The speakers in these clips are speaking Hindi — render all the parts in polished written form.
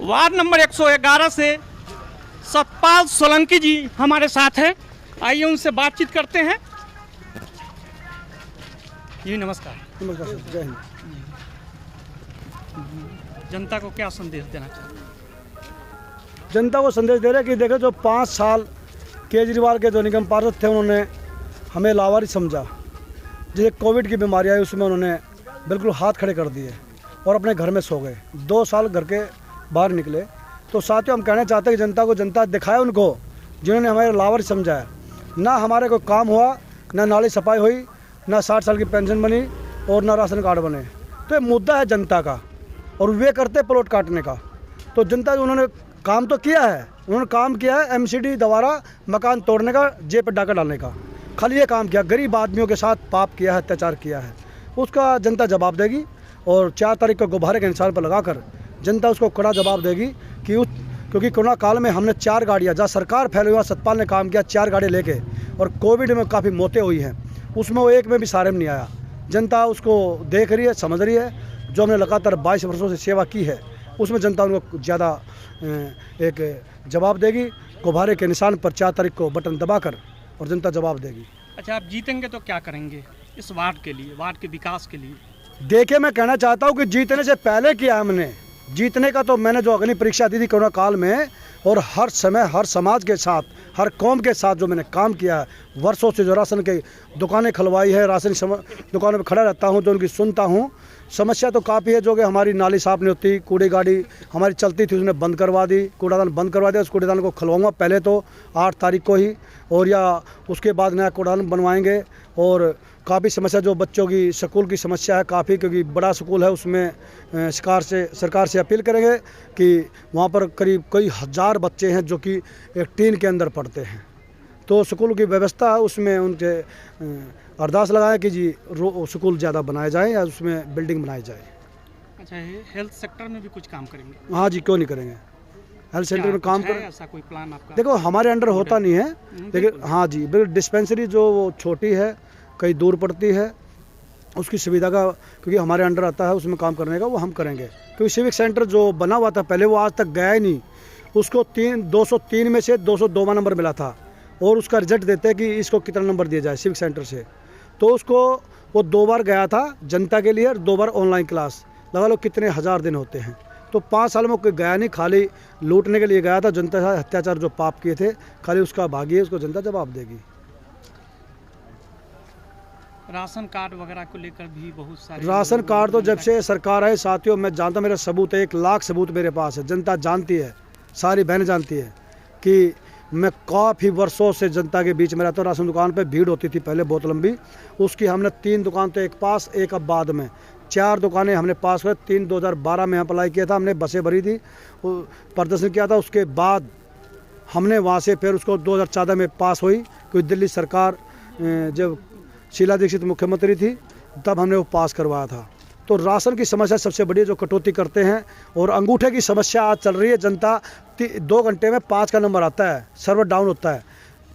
वार्ड नंबर 111 से सतपाल सोलंकी जी हमारे साथ हैं। आइए उनसे बातचीत करते हैं। जी नमस्कार। नमस्कार सर, जय हिंद। जनता को क्या संदेश देना चाहते हैं? जनता को संदेश दे रहे हैं कि देखो, जो 5 साल केजरीवाल के जो निगम पार्षद थे उन्होंने हमें लावारी समझा। जैसे कोविड की बीमारी आई उसमें उन्होंने बिल्कुल हाथ खड़े कर दिए और अपने घर में सो गए। 2 साल घर के बाहर निकले। तो साथियों, हम कहना चाहते हैं कि जनता को जनता दिखाए उनको जिन्होंने हमारे लावारी समझा है। ना हमारे कोई काम हुआ, ना नाली सफाई हुई, ना 60 साल की पेंशन बनी और ना राशन कार्ड बने। तो ये मुद्दा है जनता का और वे करते प्लॉट काटने का। तो जनता उन्होंने काम तो किया है, उन्होंने काम किया है एमसीडी द्वारा मकान तोड़ने का, जेब पर डाका डालने का। खाली ये काम किया, गरीब आदमियों के साथ पाप किया है, अत्याचार किया है। उसका जनता जवाब देगी और 4 तारीख को गुब्बारे के निशान पर लगाकर जनता उसको कड़ा जवाब देगी कि क्योंकि कोरोना काल में हमने 4 गाड़ियाँ, जहाँ सरकार फैली हुआ सतपाल ने काम किया 4 गाड़ी लेके, और कोविड में काफ़ी मौतें हुई हैं, उसमें वो एक में भी सारे में नहीं आया। जनता उसको देख रही है, समझ रही है। जो हमने लगातार 22 वर्षों से सेवा की है उसमें जनता उनको ज़्यादा एक जवाब देगी। गुब्बारे के निशान पर 4 तारीख को बटन दबाकर और जनता जवाब देगी। अच्छा, आप जीतेंगे तो क्या करेंगे इस वार्ड के लिए, वार्ड के विकास के लिए? देखिए, मैं कहना चाहता हूँ कि जीतने से पहले किया हमने। जीतने का तो मैंने जो अग्नि परीक्षा दी थी कोरोना काल में, और हर समय हर समाज के साथ, हर कौम के साथ जो मैंने काम किया है, वर्षों से जो राशन की दुकानें खुलवाई है, राशन दुकानों पर खड़ा रहता हूँ, जो उनकी सुनता हूँ। समस्या तो काफ़ी है, जो कि हमारी नाली साफ नहीं होती, कूड़े गाड़ी हमारी चलती थी उसने बंद करवा दी, कूड़ादान बंद करवा दिया। उस कूड़ेदान को खुलवाऊंगा पहले तो 8 तारीख को ही, और या उसके बाद नया कूड़ादान बनवाएंगे। और काफ़ी समस्या जो बच्चों की स्कूल की समस्या है काफ़ी, क्योंकि बड़ा स्कूल है, उसमें सरकार से अपील करेंगे कि वहाँ पर करीब कई हज़ार बच्चे हैं जो कि एक टीन के अंदर पढ़ते हैं। तो स्कूल की व्यवस्था है, उसमें उनके अरदास लगाएं कि जी स्कूल ज़्यादा बनाए जाएँ या उसमें बिल्डिंग बनाई जाए। अच्छा, हेल्थ सेक्टर में भी कुछ काम करेंगे? हाँ जी, क्यों नहीं करेंगे। हेल्थ सेंटर में काम करें। ऐसा कोई प्लान आपका? देखो, हमारे अंडर होता नहीं है, लेकिन हाँ जी, बिल्कुल डिस्पेंसरी जो वो छोटी है, कहीं दूर पड़ती है, उसकी सुविधा का क्योंकि हमारे अंडर आता है उसमें काम करने का, वो हम करेंगे। क्योंकि सिविक सेंटर जो बना हुआ था पहले, वो आज तक गया ही नहीं। उसको 203 में से 202वां नंबर मिला था, और उसका रिजल्ट देते हैं कि इसको कितना नंबर दिया जाए सिविक सेंटर से। तो उसको वो 2 बार गया था जनता के लिए, और 2 बार ऑनलाइन क्लास, लगा लो कितने हज़ार दिन होते हैं। तो 5 साल में कोई गया नहीं, खाली लूटने के लिए गया था। जनता से अत्याचार जो पाप किए थे, खाली उसका भागी है, उसको जनता जवाब देगी। राशन कार्ड वगैरह को लेकर भी बहुत सारे राशन कार्ड तो जब से सरकार है साथियों, मैं जानता, मेरा सबूत है, 1 लाख सबूत मेरे पास है। जनता जानती है, सारी बहनें जानती है कि मैं काफ़ी वर्षों से जनता के बीच में रहता हूँ। राशन दुकान पे भीड़ होती थी पहले बहुत लंबी, उसकी हमने 3 दुकान तो एक पास, एक अब बाद में 4 दुकानें हमने पास हुए। 3 2012 में अप्लाई किया था, हमने बसें भरी थी, प्रदर्शन किया था। उसके बाद हमने वहाँ से फिर उसको 2014 में पास हुई, क्योंकि दिल्ली सरकार जब शीला दीक्षित मुख्यमंत्री थी तब हमने वो पास करवाया था। तो राशन की समस्या सबसे बड़ी जो कटौती करते हैं, और अंगूठे की समस्या आज चल रही है। जनता 2 घंटे में 5 का नंबर आता है, सर्वर डाउन होता है।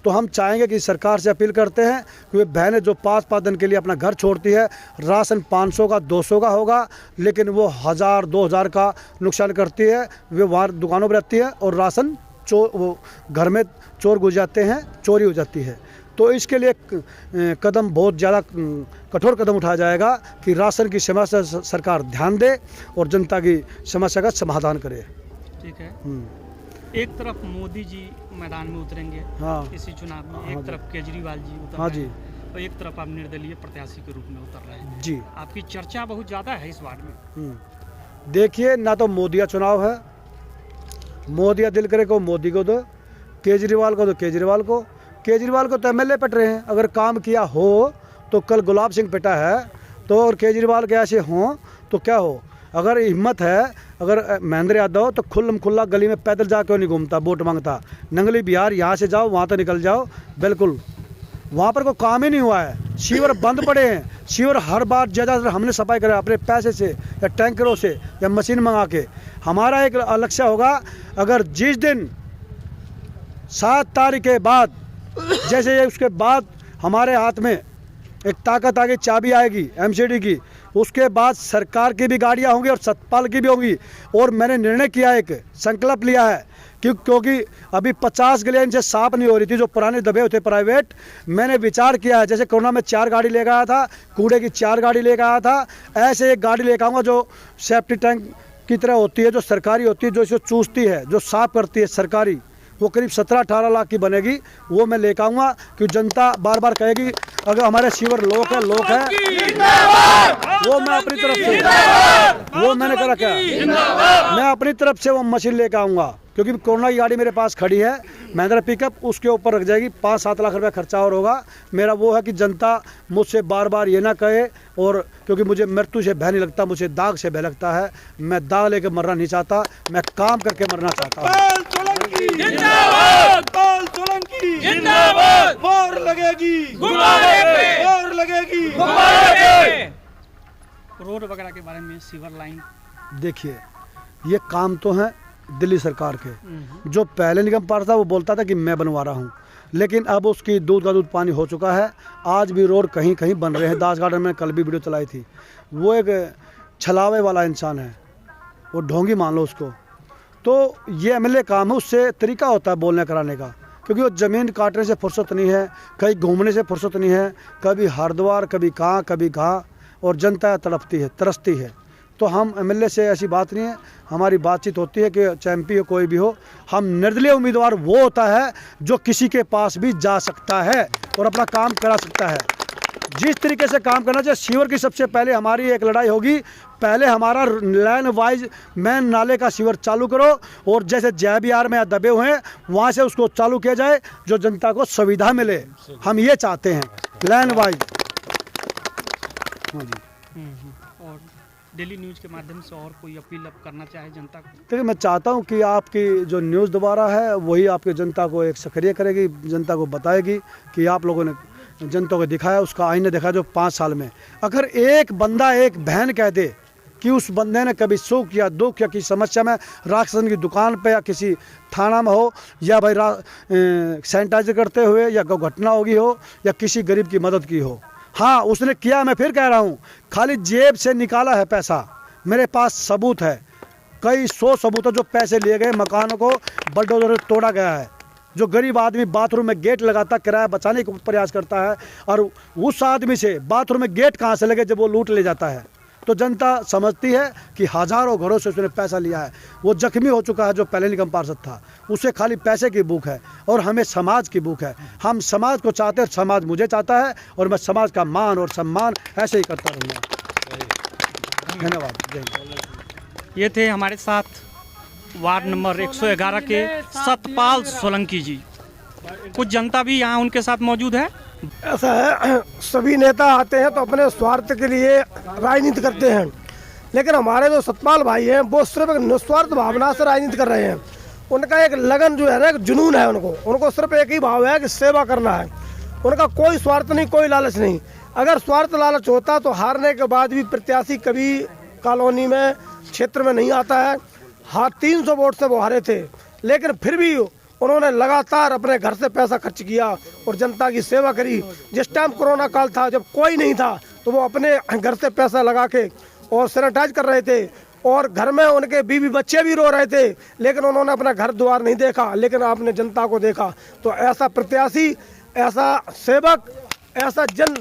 तो हम चाहेंगे कि सरकार से अपील करते हैं कि वे बहनें जो 5-5 दिन के लिए अपना घर छोड़ती है, राशन 500 का 200 का होगा, लेकिन वो 1000-2000 का नुकसान करती है। वे वहाँ दुकानों पर रहती है और राशन वो घर में चोर घुस जाते हैं, चोरी हो जाती है। तो इसके लिए कदम बहुत ज़्यादा कठोर कदम उठाया जाएगा कि राशन की समस्या सरकार ध्यान दे और जनता की समस्या का समाधान करे। ठीक है। एक तरफ मोदी जी मैदान में उतरेंगे, हाँ, इसी चुनाव में, एक तरफ केजरीवाल जी उतर रहे हैं, और एक तरफ आप निर्दलीय प्रत्याशी के रूप में उतर रहे हैं जी। आपकी चर्चा बहुत ज़्यादा है इस वार्ड में। देखिए, ना तो मोदिया चुनाव है, मोदिया दिल करे को मोदी को दो, केजरीवाल को दो केजरीवाल को। केजरीवाल को तो एमएलए पट रहे हैं, अगर काम किया हो तो कल गुलाब सिंह पिटा है, तो और केजरीवाल के ऐसे हों तो क्या हो। अगर हिम्मत है, अगर महेंद्र यादव तो खुल्ला गली में पैदल जा क्यों नहीं घूमता, वोट मांगता। नंगली बिहार यहाँ से जाओ, वहाँ तो निकल जाओ, बिल्कुल वहाँ पर कोई काम ही नहीं हुआ है। सीवर बंद पड़े हैं, सीवर हर बार ज़्यादातर हमने सफाई करा अपने पैसे से या टैंकरों से या मशीन मंगा के। हमारा एक लक्ष्य होगा, अगर जिस दिन 7 तारीख के बाद, जैसे उसके बाद हमारे हाथ में एक ताकत आगे चाबी आएगी एमसीडी की, उसके बाद सरकार की भी गाड़ियाँ होंगी और सतपाल की भी होंगी। और मैंने निर्णय किया, एक संकल्प लिया है क्योंकि अभी 50 गलियाँ इनसे साफ नहीं हो रही थी जो पुराने दबे हुए थे प्राइवेट। मैंने विचार किया है, जैसे कोरोना में 4 गाड़ी लेकर आया था, कूड़े की 4 गाड़ी लेकर आया था, ऐसे एक गाड़ी लेकर आऊँगा जो सेफ्टी टैंक की तरह होती है, जो सरकारी होती है, जो इसे चूसती है, जो साफ करती है सरकारी, वो करीब 17-18 लाख की बनेगी। वो मैं लेकर आऊँगा क्योंकि जनता बार बार कहेगी अगर हमारे सीवर लोक है वो मैं अपनी तरफ से वो मैंने कहा क्या मैं अपनी तरफ से वो मशीन लेकर आऊँगा क्योंकि कोरोना की गाड़ी मेरे पास खड़ी है, महिंद्रा पिकअप, उसके ऊपर रख जाएगी। 5-7 लाख रुपया खर्चा और होगा। मेरा वो है कि जनता मुझसे बार बार ये ना कहे, और क्योंकि मुझे मृत्यु से भय नहीं लगता, मुझे दाग से भय लगता है। मैं दाग लेकर मरना नहीं चाहता, मैं काम करके मरना चाहता हूँ। रोड वगैरह के बारे में, सीवर लाइन, देखिए ये काम तो है दिल्ली सरकार के। जो पहले निगम पार्षद था वो बोलता था कि मैं बनवा रहा हूँ, लेकिन अब उसकी दूध का दूध पानी हो चुका है। आज भी रोड कहीं कहीं बन रहे हैं। दास गार्डन में कल भी वीडियो चलाई थी। वो एक छलावे वाला इंसान है, वो ढोंगी मान लो उसको। तो ये एमएलए काम है, उससे तरीका होता है बोलने कराने का, क्योंकि वो ज़मीन काटने से फुर्सत नहीं है, कहीं घूमने से फुर्सत नहीं है, कभी हरिद्वार कभी कहाँ, और जनता तड़पती है, तरसती है। तो हम एमएलए से ऐसी बात नहीं है, हमारी बातचीत होती है कि चाहे एमपी हो कोई भी हो, हम निर्दलीय उम्मीदवार वो होता है जो किसी के पास भी जा सकता है और अपना काम करा सकता है। जिस तरीके से काम करना चाहिए, सीवर की सबसे पहले हमारी एक लड़ाई होगी। पहले हमारा लाइन वाइज मेन नाले का सीवर चालू करो, और जैसे JBR में दबे हुए हैं वहाँ से उसको चालू किया जाए, जो जनता को सुविधा मिले। हम ये चाहते हैं लाइन वाइज। हाँ जी। और डेली न्यूज़ के माध्यम से और कोई अपील अब करना चाहे जनता को? देखिए, मैं चाहता हूं कि आपकी जो न्यूज़ दोबारा है वही आपकी जनता को एक सक्रिय करेगी, जनता को बताएगी कि आप लोगों ने जनता को दिखाया, उसका आईने दिखाया जो 5 साल में। अगर एक बंदा एक बहन कह दे कि उस बंदे ने कभी सुख या दुख या किसी समस्या में राशन की दुकान पे या किसी थाना में हो, या भाई सैनिटाइजर करते हुए या गौ घटना होगी हो, या किसी गरीब की मदद की हो, हाँ उसने किया। मैं फिर कह रहा हूँ, खाली जेब से निकाला है पैसा, मेरे पास सबूत है, कई 100 सबूत है जो पैसे लिए गए, मकानों को बलडोजर तोड़ा गया है। जो गरीब आदमी बाथरूम में गेट लगाता, किराया बचाने का प्रयास करता है, और उस आदमी से बाथरूम में गेट कहाँ से लगे जब वो लूट ले जाता है। तो जनता समझती है कि हज़ारों घरों से उसने पैसा लिया है। वो जख्मी हो चुका है जो पहले निगम पार्षद था, उसे खाली पैसे की भूख है, और हमें समाज की भूख है। हम समाज को चाहते हैं, समाज मुझे चाहता है, और मैं समाज का मान और सम्मान ऐसे ही करता रहूँगा। धन्यवाद। ये थे हमारे साथ वार्ड नंबर 111 के सतपाल सोलंकी जी। कुछ जनता भी यहाँ उनके साथ मौजूद है। ऐसा है, सभी नेता आते हैं तो अपने स्वार्थ के लिए राजनीति करते हैं, लेकिन हमारे जो सतपाल भाई हैं वो सिर्फ एक निस्वार्थ भावना से राजनीति कर रहे हैं। उनका एक लगन जो है ना, एक जुनून है उनको सिर्फ एक ही भाव है कि सेवा करना है। उनका कोई स्वार्थ नहीं, कोई लालच नहीं। अगर स्वार्थ लालच होता तो हारने के बाद भी प्रत्याशी कभी कॉलोनी में, क्षेत्र में नहीं आता है। हाँ, 300 वोट से वो हारे थे, लेकिन फिर भी उन्होंने लगातार अपने घर से पैसा खर्च किया और जनता की सेवा करी। जिस टाइम कोरोना काल था, जब कोई नहीं था, तो वो अपने घर से पैसा लगा के और सैनिटाइज कर रहे थे, और घर में उनके बीवी बच्चे भी रो रहे थे, लेकिन उन्होंने अपना घर द्वार नहीं देखा, लेकिन आपने जनता को देखा। तो ऐसा प्रत्याशी, ऐसा सेवक, ऐसा जन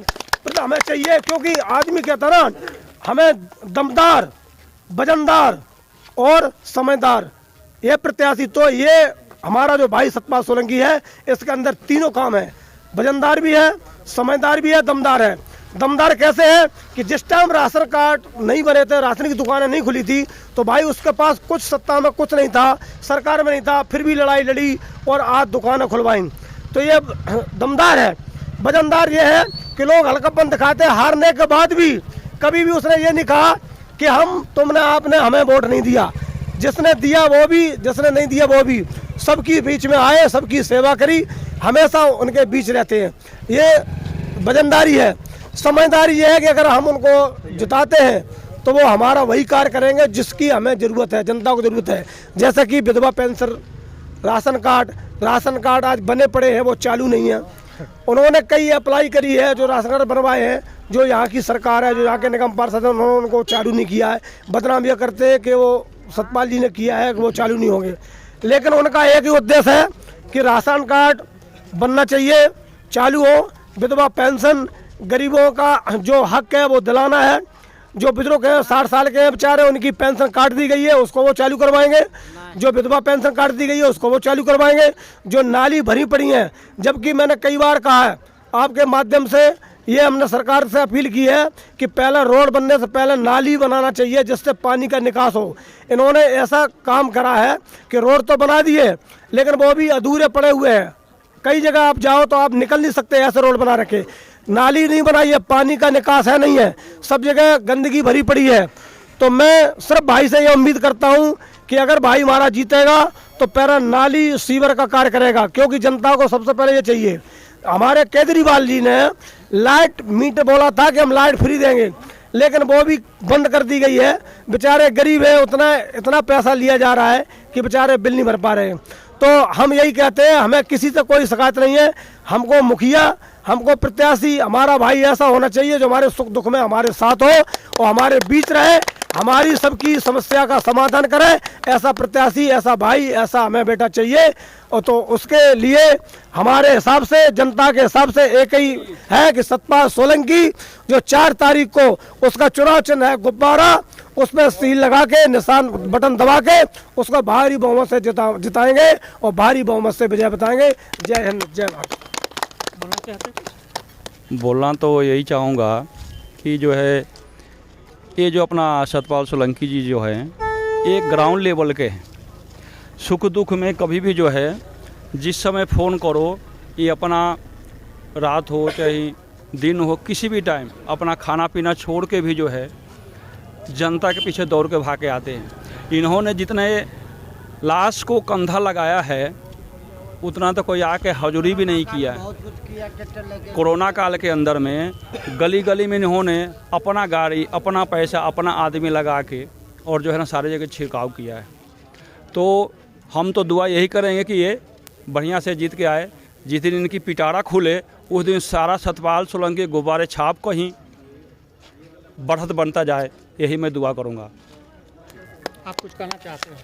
हमें चाहिए, क्योंकि आदमी के तरह हमें दमदार, वजनदार और समझदार ये प्रत्याशी। तो ये हमारा जो भाई सतपाल सोलंकी है, इसके अंदर तीनों काम है, वजनदार भी है, समझदार भी है, दमदार है। दमदार कैसे है कि जिस टाइम राशन कार्ड नहीं बने थे, राशन की दुकानें नहीं खुली थी, तो भाई उसके पास कुछ सत्ता में कुछ नहीं था, सरकार में नहीं था, फिर भी लड़ाई लड़ी और आज दुकानें खुलवाई। तो ये दमदार है। वजनदार ये है कि लोग हल्कापन दिखाते हैं, हारने के बाद भी कभी भी उसने ये नहीं कहा कि आपने हमें वोट नहीं दिया। जिसने दिया वो भी, जिसने नहीं दिया वो भी, सबकी बीच में आए, सबकी सेवा करी, हमेशा उनके बीच रहते हैं। ये वजनदारी है। समझदारी ये है कि अगर हम उनको जिताते हैं तो वो हमारा वही कार्य करेंगे जिसकी हमें ज़रूरत है, जनता को ज़रूरत है। जैसे कि विधवा पेंशन, राशन कार्ड आज बने पड़े हैं, वो चालू नहीं है। उन्होंने कई अप्लाई करी है, जो राशन कार्ड बनवाए हैं, जो यहाँ की सरकार है, जो यहाँ के निगम पार्षद है, उन्होंने उनको चालू नहीं किया है। बदनाम यह करते हैं कि वो सतपाल जी ने किया है, कि वो चालू नहीं होंगे। लेकिन उनका एक ही उद्देश्य है कि राशन कार्ड बनना चाहिए, चालू हो, विधवा पेंशन, गरीबों का जो हक है वो दिलाना है। जो बुजुर्ग हैं 60 साल के हैं बेचारे, उनकी पेंशन काट दी गई है, उसको वो चालू करवाएंगे। जो विधवा पेंशन काट दी गई है उसको वो चालू करवाएंगे। जो नाली भरी पड़ी है, जबकि मैंने कई बार कहा है आपके माध्यम से, ये हमने सरकार से अपील की है कि पहले रोड बनने से पहले नाली बनाना चाहिए जिससे पानी का निकास हो। इन्होंने ऐसा काम करा है कि रोड तो बना दिए लेकिन वो भी अधूरे पड़े हुए हैं। कई जगह आप जाओ तो आप निकल नहीं सकते, ऐसे रोड बना रखे। नाली नहीं बनाई है, पानी का निकास है नहीं है, सब जगह गंदगी भरी पड़ी है। तो मैं सिर्फ भाई से ये उम्मीद करता हूँ कि अगर भाई हमारा जीतेगा तो पहले नाली सीवर का कार्य करेगा, क्योंकि जनता को सबसे पहले ये चाहिए। हमारे केजरीवाल जी ने लाइट मीटर बोला था कि हम लाइट फ्री देंगे, लेकिन वो भी बंद कर दी गई है। बेचारे गरीब है, इतना पैसा लिया जा रहा है कि बेचारे बिल नहीं भर पा रहे हैं। तो हम यही कहते हैं, हमें किसी से कोई शिकायत नहीं है। हमको मुखिया, हमको प्रत्याशी, हमारा भाई ऐसा होना चाहिए जो हमारे सुख दुख में हमारे साथ हो और हमारे बीच रहे, हमारी सबकी समस्या का समाधान करे। ऐसा प्रत्याशी, ऐसा भाई, ऐसा हमें बेटा चाहिए। और तो उसके लिए हमारे हिसाब से, जनता के हिसाब से एक ही है कि सतपाल सोलंकी, जो 4 तारीख को उसका चुनाव चिन्ह है गुब्बारा, उसमें सील लगा के, निशान बटन दबा के उसको भारी बहुमत से जिताएंगे और भारी बहुमत से विजय बताएंगे। जय हिंद, जय भारत। बोलना तो यही चाहूँगा कि जो है ये जो अपना सतपाल सोलंकी जी जो है, एक ग्राउंड लेवल के हैं। सुख दुख में कभी भी जो है, जिस समय फ़ोन करो, ये अपना रात हो चाहे दिन हो, किसी भी टाइम अपना खाना पीना छोड़ के भी जो है जनता के पीछे दौड़ के भाग के आते हैं। इन्होंने जितने लाश को कंधा लगाया है उतना तो कोई आके हजूरी भी नहीं किया। कोरोना काल के अंदर में गली गली में इन्होंने अपना गाड़ी, अपना पैसा, अपना आदमी लगा के और जो है ना सारे जगह छिड़काव किया है। तो हम तो दुआ यही करेंगे कि ये बढ़िया से जीत के आए। जिस दिन इनकी पिटारा खुले उस दिन सारा सतपाल सोलंकी गुब्बारे छाप कहीं बढ़त बनता जाए, यही मैं दुआ करूँगा। आप कुछ कहना चाहते हैं?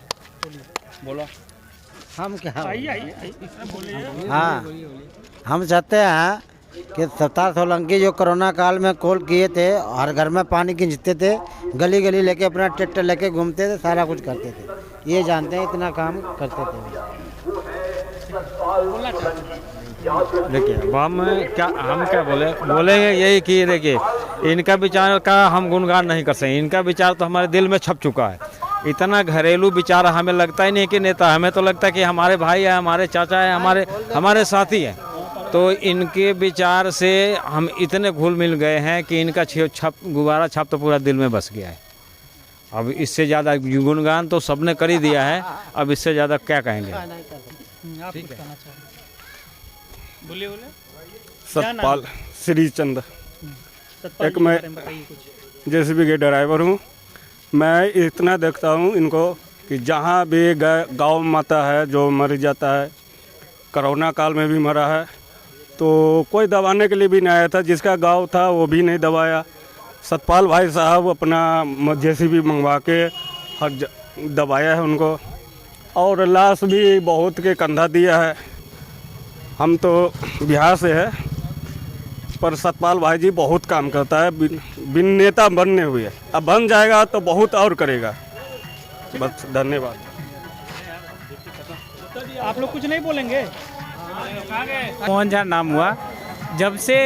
बोलो। हम क्या, आइए हाँ, हम चाहते हैं कि सतपाल सोलंकी जो कोरोना काल में कॉल किए थे, हर घर में पानी खींचते थे, गली गली लेके अपना ट्रैक्टर लेके घूमते थे, सारा कुछ करते थे। ये जानते हैं इतना काम करते थे। देखिए हम क्या बोलेंगे यही कि देखिए इनका विचार का हम गुणगान नहीं कर सकते। इनका विचार तो हमारे दिल में छप चुका है। इतना घरेलू विचार हमें लगता ही नहीं कि नेता, हमें तो लगता है कि हमारे भाई है, हमारे चाचा है, हमारे साथी हैं। तो इनके विचार से हम इतने घुल मिल गए हैं कि इनका गुब्बारा छाप तो पूरा दिल में बस गया है। अब इससे ज़्यादा गुणगान तो सबने कर ही दिया है, अब इससे ज़्यादा क्या कहेंगे। ठीक है, बोलिए। सतपाल श्रीचंद, एक मैं जेसीबी के ड्राइवर हूँ। मैं इतना देखता हूँ इनको कि जहाँ भी गाँव में आता है जो मर जाता है, कोरोना काल में भी मरा है, तो कोई दबाने के लिए भी नहीं आया था। जिसका गांव था वो भी नहीं दबाया। सतपाल भाई साहब अपना जेसीबी मंगवा के हर दबाया है उनको, और लाश भी बहुत के कंधा दिया है। हम तो बिहार से है, पर सतपाल भाई जी बहुत काम करता है, बिन नेता बनने हुए। अब बन जाएगा तो बहुत और करेगा। बस धन्यवाद। आप लोग कुछ नहीं बोलेंगे? मोहन झा नाम हुआ। जब से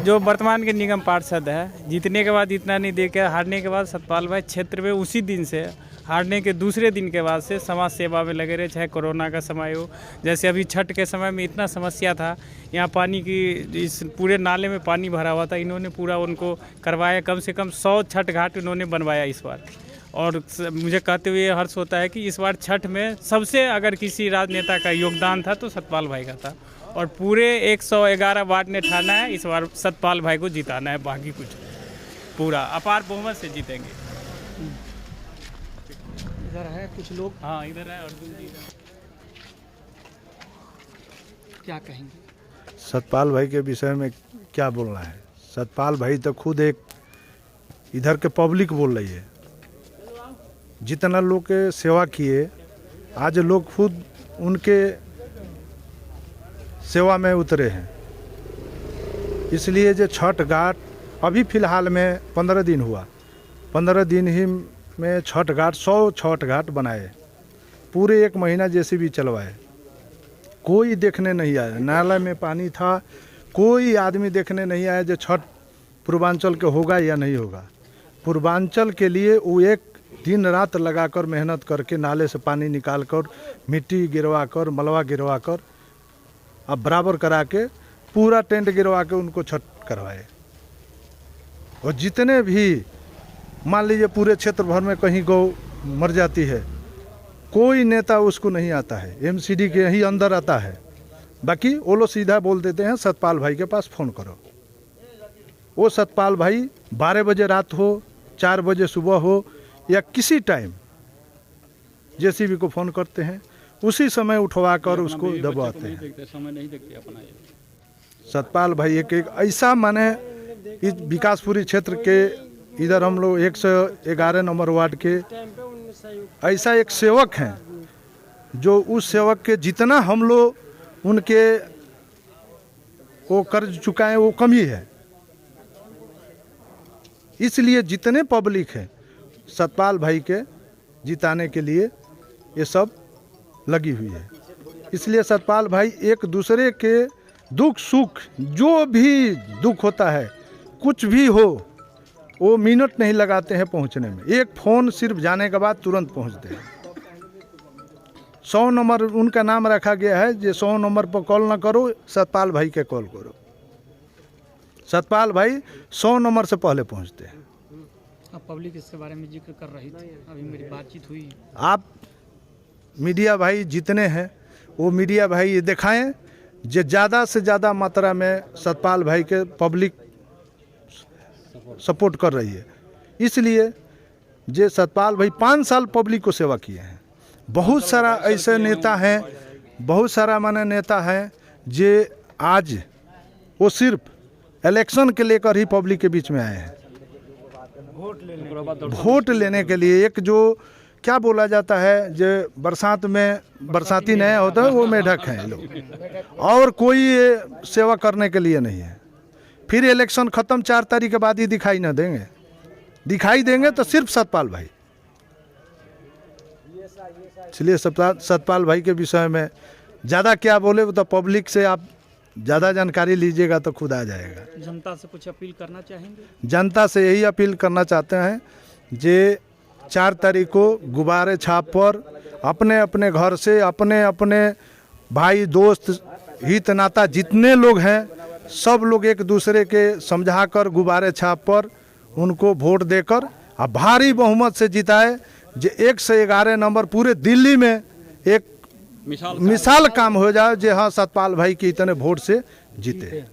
जो वर्तमान के निगम पार्षद है, जीतने के बाद इतना नहीं देकर हारने के बाद सतपाल भाई क्षेत्र में उसी दिन से, हारने के दूसरे दिन के बाद से समाज सेवा में लगे रहे। चाहे कोरोना का समय हो, जैसे अभी छठ के समय में इतना समस्या था, यहाँ पानी की, इस पूरे नाले में पानी भरा हुआ था, इन्होंने पूरा उनको करवाया। कम से कम 100 छठ घाट इन्होंने बनवाया इस बार। और मुझे कहते हुए हर्ष होता है कि इस बार छठ में सबसे अगर किसी राजनेता का योगदान था तो सतपाल भाई का था। और पूरे 111 वार्ड ने ठाना है इस बार सतपाल भाई को जिताना है, बाकी कुछ पूरा अपार बहुमत से जीतेंगे। इधर है कुछ लोग, हाँ इधर है अर्जुन जी। क्या कहेंगे? सतपाल भाई के विषय में क्या बोलना है। सतपाल भाई तो खुद एक इधर के पब्लिक बोल रही है, जितना लोग के सेवा किए आज लोग खुद उनके सेवा में उतरे हैं। इसलिए जो छठ घाट अभी फ़िलहाल में 15 दिन हुआ, 15 दिन ही में छठ घाट 100 छठ घाट बनाए, पूरे 1 महीना जेसीबी चलवाए, कोई देखने नहीं आया। नाला में पानी था, कोई आदमी देखने नहीं आया जो छठ पूर्वांचल के होगा या नहीं होगा। पूर्वांचल के लिए वो एक दिन रात लगाकर मेहनत करके नाले से पानी निकाल कर, मिट्टी गिरवा कर, मलबा गिरवा कर, अब बराबर करा के पूरा टेंट गिरवा के उनको छठ करवाए। और जितने भी मान लीजिए पूरे क्षेत्र भर में कहीं गौ मर जाती है, कोई नेता उसको नहीं आता है, एमसीडी के ही अंदर आता है। बाकी वो लोग सीधा बोल देते हैं सतपाल भाई के पास फ़ोन करो। वो सतपाल भाई 12 बजे रात हो, 4 बजे सुबह हो या किसी टाइम जेसीबी को फ़ोन करते हैं, उसी समय उठवा कर उसको दबाते हैं। सतपाल भाई एक ऐसा माने इस विकासपुरी क्षेत्र के इधर हम लोग 111 नंबर वार्ड के ऐसा एक सेवक हैं जो उस सेवक के जितना हम लोग उनके वो कर चुका है वो कम ही है। इसलिए जितने पब्लिक है सतपाल भाई के जिताने के लिए ये सब लगी हुई है। इसलिए सतपाल भाई एक दूसरे के दुख सुख, जो भी दुख होता है, कुछ भी हो, वो मिनट नहीं लगाते हैं पहुंचने में। एक फ़ोन सिर्फ जाने के बाद तुरंत पहुंचते हैं। 100 नंबर उनका नाम रखा गया है, जो 100 नंबर पर कॉल ना करो, सतपाल भाई के कॉल करो। सतपाल भाई 100 नंबर से पहले पहुंचते हैं। अब पब्लिक इसके बारे में जिक्र कर रही थी, अभी मेरी बातचीत हुई। आप मीडिया भाई जितने हैं वो मीडिया भाई ये दिखाएं जो ज़्यादा से ज़्यादा मात्रा में सतपाल भाई के पब्लिक सपोर्ट कर रही है। इसलिए जे सतपाल भाई 5 साल पब्लिक को सेवा किए हैं। बहुत सारा ऐसे नेता हैं, बहुत सारा माने नेता हैं जे आज वो सिर्फ इलेक्शन के लेकर ही पब्लिक के बीच में आए हैं, वोट लेने के लिए। एक जो क्या बोला जाता है जो बरसात में बरसाती नया होता है वो मेढक हैं लोग, और कोई सेवा करने के लिए नहीं है। फिर इलेक्शन ख़त्म 4 तारीख के बाद ही दिखाई न देंगे, दिखाई देंगे तो सिर्फ सतपाल भाई। इसलिए सतपाल भाई के विषय में ज़्यादा क्या बोले, वो तो पब्लिक से आप ज़्यादा जानकारी लीजिएगा तो खुद आ जाएगा। जनता से कुछ अपील करना चाहेंगे? जनता से यही अपील करना चाहते हैं जे 4 तारीख को गुब्बारे छाप पर अपने अपने घर से अपने अपने भाई दोस्त हित नाता जितने लोग हैं सब लोग एक दूसरे के समझा कर गुब्बारे छाप पर उनको वोट देकर और भारी बहुमत से जिताए, जो 1 से 11 नंबर पूरे दिल्ली में एक मिसाल काम हो जाए, जो हाँ सतपाल भाई के इतने वोट से जीते।